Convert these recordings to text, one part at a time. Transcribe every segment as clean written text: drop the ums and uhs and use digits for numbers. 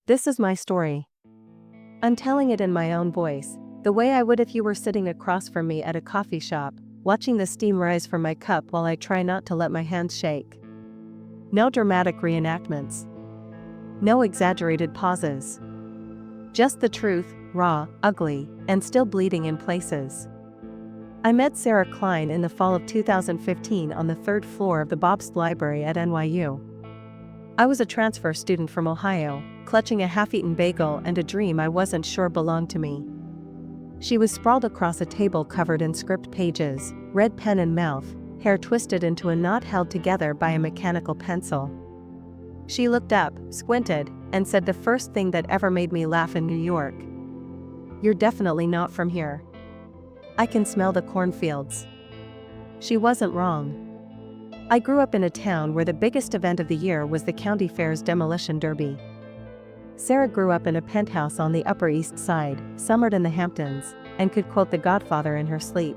This is my story. I'm telling it in my own voice, the way I would if you were sitting across from me at a coffee shop, watching the steam rise from my cup while I try not to let my hands shake. No dramatic reenactments. No exaggerated pauses. Just the truth, raw, ugly, and still bleeding in places. I met Sarah Klein in the fall of 2015 on the third floor of the Bobst Library at NYU. I was a transfer student from Ohio, clutching a half-eaten bagel and a dream I wasn't sure belonged to me. She was sprawled across a table covered in script pages, red pen in mouth, hair twisted into a knot held together by a mechanical pencil. She looked up, squinted, and said the first thing that ever made me laugh in New York. "You're definitely not from here. I can smell the cornfields." She wasn't wrong. I grew up in a town where the biggest event of the year was the county fair's demolition derby. Sarah grew up in a penthouse on the Upper East Side, summered in the Hamptons, and could quote The Godfather in her sleep.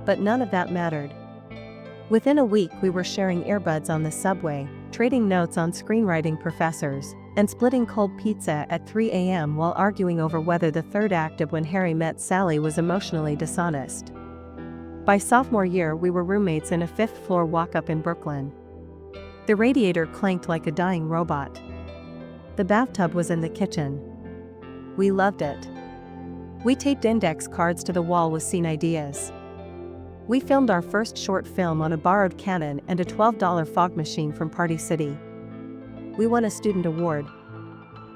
But none of that mattered. Within a week we were sharing earbuds on the subway, trading notes on screenwriting professors, and splitting cold pizza at 3 a.m. while arguing over whether the third act of When Harry Met Sally was emotionally dishonest. By sophomore year we were roommates in a fifth-floor walk-up in Brooklyn. The radiator clanked like a dying robot. The bathtub was in the kitchen. We loved it. We taped index cards to the wall with scene ideas. We filmed our first short film on a borrowed Canon and a $12 fog machine from Party City. We won a student award.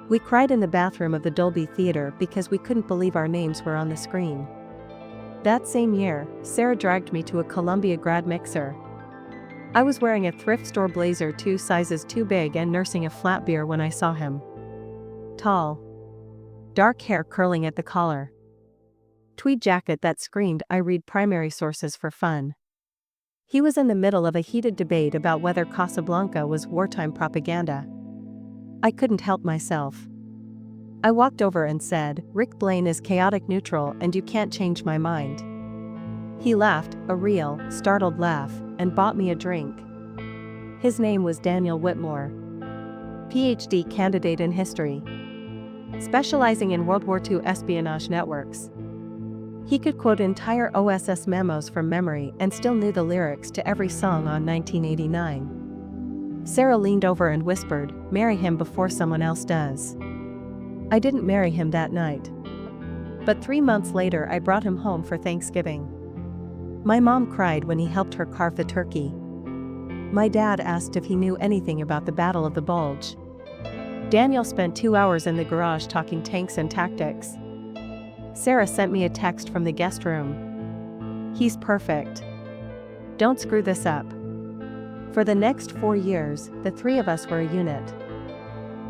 We cried in the bathroom of the Dolby Theater because we couldn't believe our names were on the screen. That same year, Sarah dragged me to a Columbia grad mixer. I was wearing a thrift store blazer 2 sizes too big and nursing a flat beer when I saw him. Tall. Dark hair curling at the collar. Tweed jacket that screamed "I read primary sources for fun." He was in the middle of a heated debate about whether Casablanca was wartime propaganda. I couldn't help myself. I walked over and said, "Rick Blaine is chaotic neutral and you can't change my mind." He laughed, a real, startled laugh, and bought me a drink. His name was Daniel Whitmore. PhD candidate in history. Specializing in World War II espionage networks. He could quote entire OSS memos from memory and still knew the lyrics to every song on 1989. Sarah leaned over and whispered, "Marry him before someone else does." I didn't marry him that night. But 3 months later I brought him home for Thanksgiving. My mom cried when he helped her carve the turkey. My dad asked if he knew anything about the Battle of the Bulge. Daniel spent 2 hours in the garage talking tanks and tactics. Sarah sent me a text from the guest room. "He's perfect. Don't screw this up." For the next 4 years, the three of us were a unit.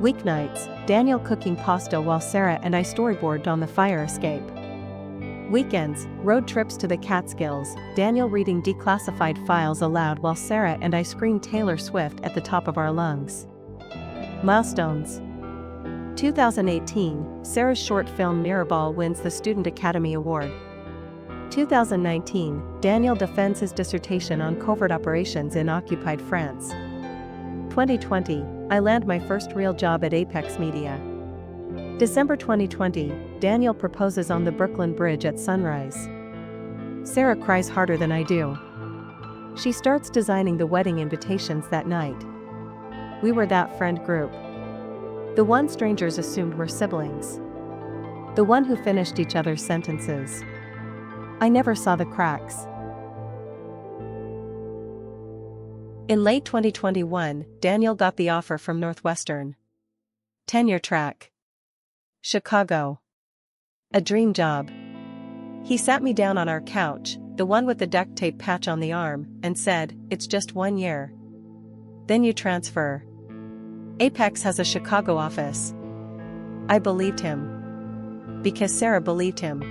Weeknights, Daniel cooking pasta while Sarah and I storyboarded on the fire escape. Weekends, road trips to the Catskills, Daniel reading declassified files aloud while Sarah and I screamed Taylor Swift at the top of our lungs. Milestones. 2018, Sarah's short film Mirrorball wins the Student Academy Award. 2019, Daniel defends his dissertation on covert operations in occupied France. 2020, I land my first real job at Apex Media. December 2020, Daniel proposes on the Brooklyn Bridge at sunrise. Sarah cries harder than I do. She starts designing the wedding invitations that night. We were that friend group. The one strangers assumed were siblings. The one who finished each other's sentences. I never saw the cracks. In late 2021, Daniel got the offer from Northwestern. Tenure track. Chicago. A dream job. He sat me down on our couch, the one with the duct tape patch on the arm, and said, "It's just 1 year. Then you transfer. Apex has a Chicago office." I believed him. Because Sarah believed him.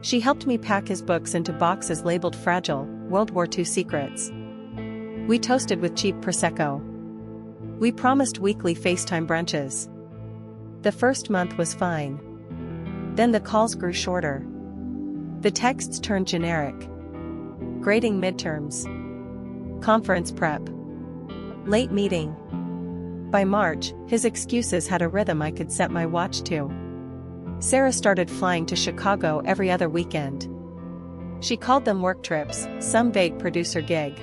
She helped me pack his books into boxes labeled Fragile, World War II Secrets. We toasted with cheap Prosecco. We promised weekly FaceTime brunches. The first month was fine. Then the calls grew shorter. The texts turned generic. Grading midterms. Conference prep. Late meeting. By March, his excuses had a rhythm I could set my watch to. Sarah started flying to Chicago every other weekend. She called them work trips, some vague producer gig.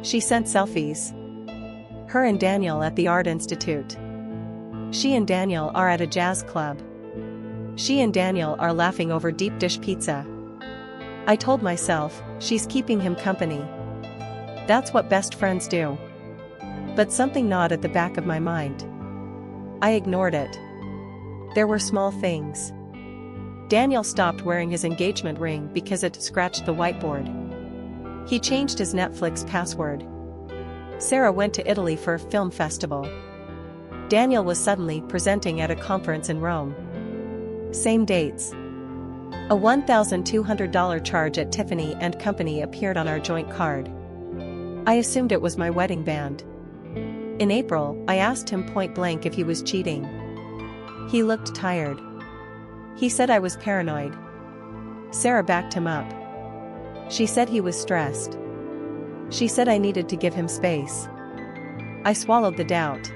She sent selfies. Her and Daniel at the Art Institute. She and Daniel are at a jazz club. She and Daniel are laughing over deep dish pizza. I told myself, she's keeping him company. That's what best friends do. But something gnawed at the back of my mind. I ignored it. There were small things. Daniel stopped wearing his engagement ring because it scratched the whiteboard. He changed his Netflix password. Sarah went to Italy for a film festival. Daniel was suddenly presenting at a conference in Rome. Same dates. A $1,200 charge at Tiffany & Company appeared on our joint card. I assumed it was my wedding band. In April, I asked him point blank if he was cheating. He looked tired. He said I was paranoid. Sarah backed him up. She said he was stressed. She said I needed to give him space. I swallowed the doubt.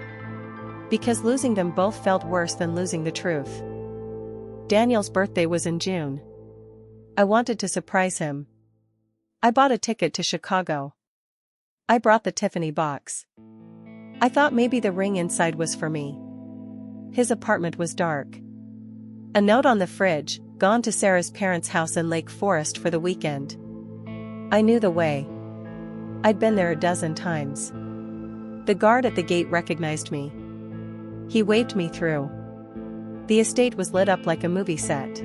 Because losing them both felt worse than losing the truth. Daniel's birthday was in June. I wanted to surprise him. I bought a ticket to Chicago. I brought the Tiffany box. I thought maybe the ring inside was for me. His apartment was dark. A note on the fridge, gone to Sarah's parents' house in Lake Forest for the weekend. I knew the way. I'd been there a dozen times. The guard at the gate recognized me. He waved me through. The estate was lit up like a movie set.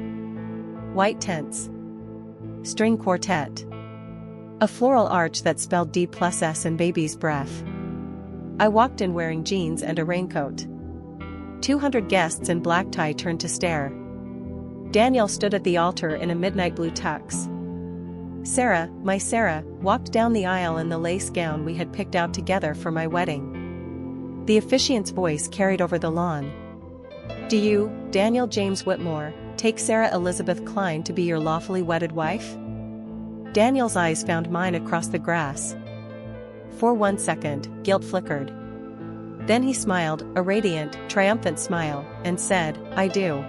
White tents. String quartet. A floral arch that spelled D+S in baby's breath. I walked in wearing jeans and a raincoat. 200 guests in black tie turned to stare. Daniel stood at the altar in a midnight blue tux. Sarah, my Sarah, walked down the aisle in the lace gown we had picked out together for my wedding. The officiant's voice carried over the lawn. Do you, Daniel James Whitmore, take Sarah Elizabeth Klein to be your lawfully wedded wife? Daniel's eyes found mine across the grass. For 1 second, guilt flickered. Then he smiled, a radiant, triumphant smile, and said, I do.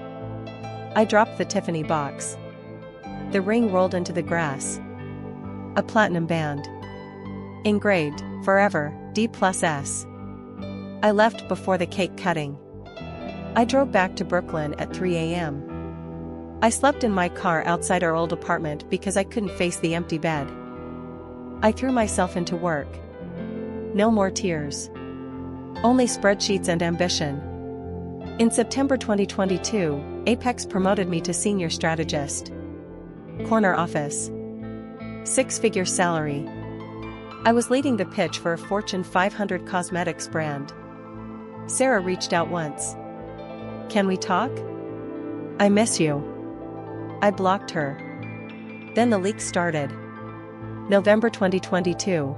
I dropped the Tiffany box. The ring rolled into the grass. A platinum band. Engraved, forever, D+S. I left before the cake cutting. I drove back to Brooklyn at 3 a.m. I slept in my car outside our old apartment because I couldn't face the empty bed. I threw myself into work. No more tears. Only spreadsheets and ambition. In September 2022, Apex promoted me to senior strategist. Corner office. 6-figure salary. I was leading the pitch for a Fortune 500 cosmetics brand. Sarah reached out once. Can we talk? I miss you. I blocked her. Then the leak started. November 2022.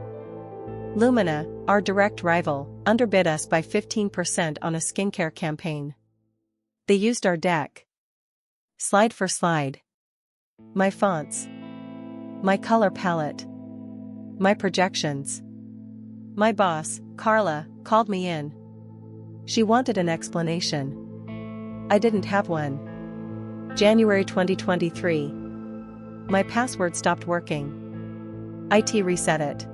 Lumina, our direct rival, underbid us by 15% on a skincare campaign. They used our deck. Slide for slide. My fonts. My color palette. My projections. My boss, Carla, called me in. She wanted an explanation. I didn't have one. January 2023. My password stopped working. IT reset it.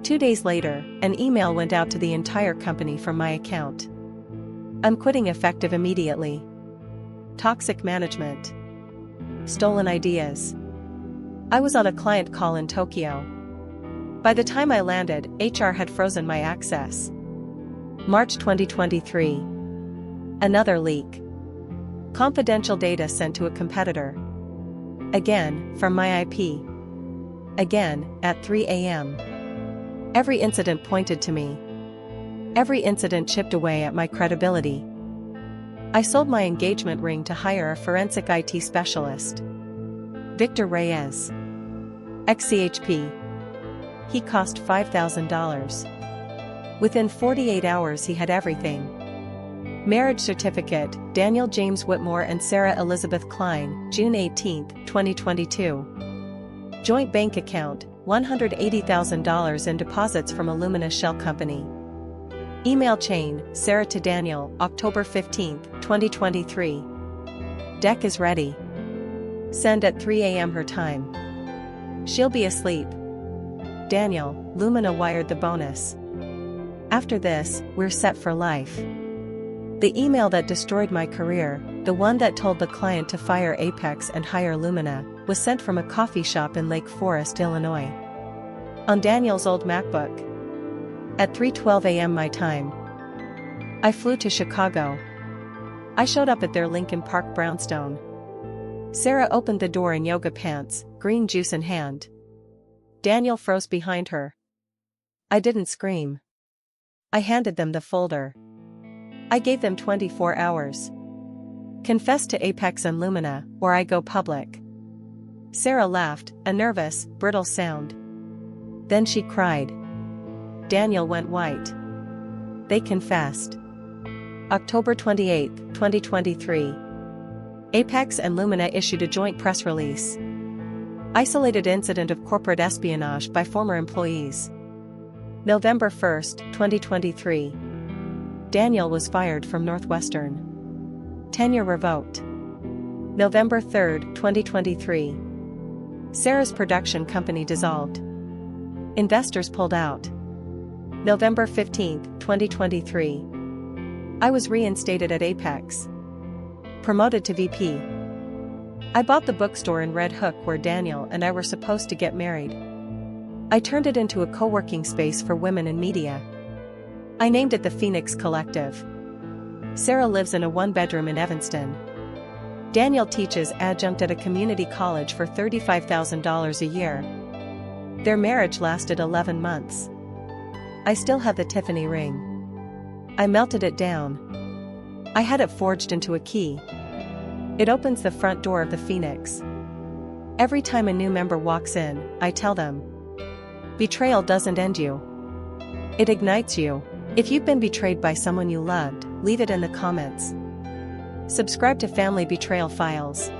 2 days later, an email went out to the entire company from my account. I'm quitting effective immediately. Toxic management. Stolen ideas. I was on a client call in Tokyo. By the time I landed, HR had frozen my access. March 2023. Another leak. Confidential data sent to a competitor. Again, from my IP. Again, at 3 a.m. Every incident pointed to me. Every incident chipped away at my credibility. I sold my engagement ring to hire a forensic IT specialist. Victor Reyes. Ex-CHP. He cost $5,000. Within 48 hours he had everything. Marriage certificate, Daniel James Whitmore and Sarah Elizabeth Klein, June 18, 2022. Joint bank account, $180,000 in deposits from a Lumina shell company. Email chain, Sarah to Daniel, October 15, 2023. Deck is ready. Send at 3 a.m. her time. She'll be asleep. Daniel, Lumina wired the bonus. After this, we're set for life. The email that destroyed my career, the one that told the client to fire Apex and hire Lumina, was sent from a coffee shop in Lake Forest, Illinois. On Daniel's old MacBook. At 3:12 a.m. my time. I flew to Chicago. I showed up at their Lincoln Park brownstone. Sarah opened the door in yoga pants, green juice in hand. Daniel froze behind her. I didn't scream. I handed them the folder. I gave them 24 hours. Confess to Apex and Lumina, or I go public. Sarah laughed, a nervous, brittle sound. Then she cried. Daniel went white. They confessed. October 28, 2023. Apex and Lumina issued a joint press release. Isolated incident of corporate espionage by former employees. November 1, 2023. Daniel was fired from Northwestern. Tenure revoked. November 3, 2023. Sarah's production company dissolved. Investors pulled out. November 15, 2023. I was reinstated at Apex. Promoted to VP. I bought the bookstore in Red Hook where Daniel and I were supposed to get married. I turned it into a co-working space for women in media. I named it the Phoenix Collective. Sarah lives in a one-bedroom in Evanston. Daniel teaches adjunct at a community college for $35,000 a year. Their marriage lasted 11 months. I still have the Tiffany ring. I melted it down. I had it forged into a key. It opens the front door of the Phoenix. Every time a new member walks in, I tell them, betrayal doesn't end you. It ignites you. If you've been betrayed by someone you loved, leave it in the comments. Subscribe to Family Betrayal Files.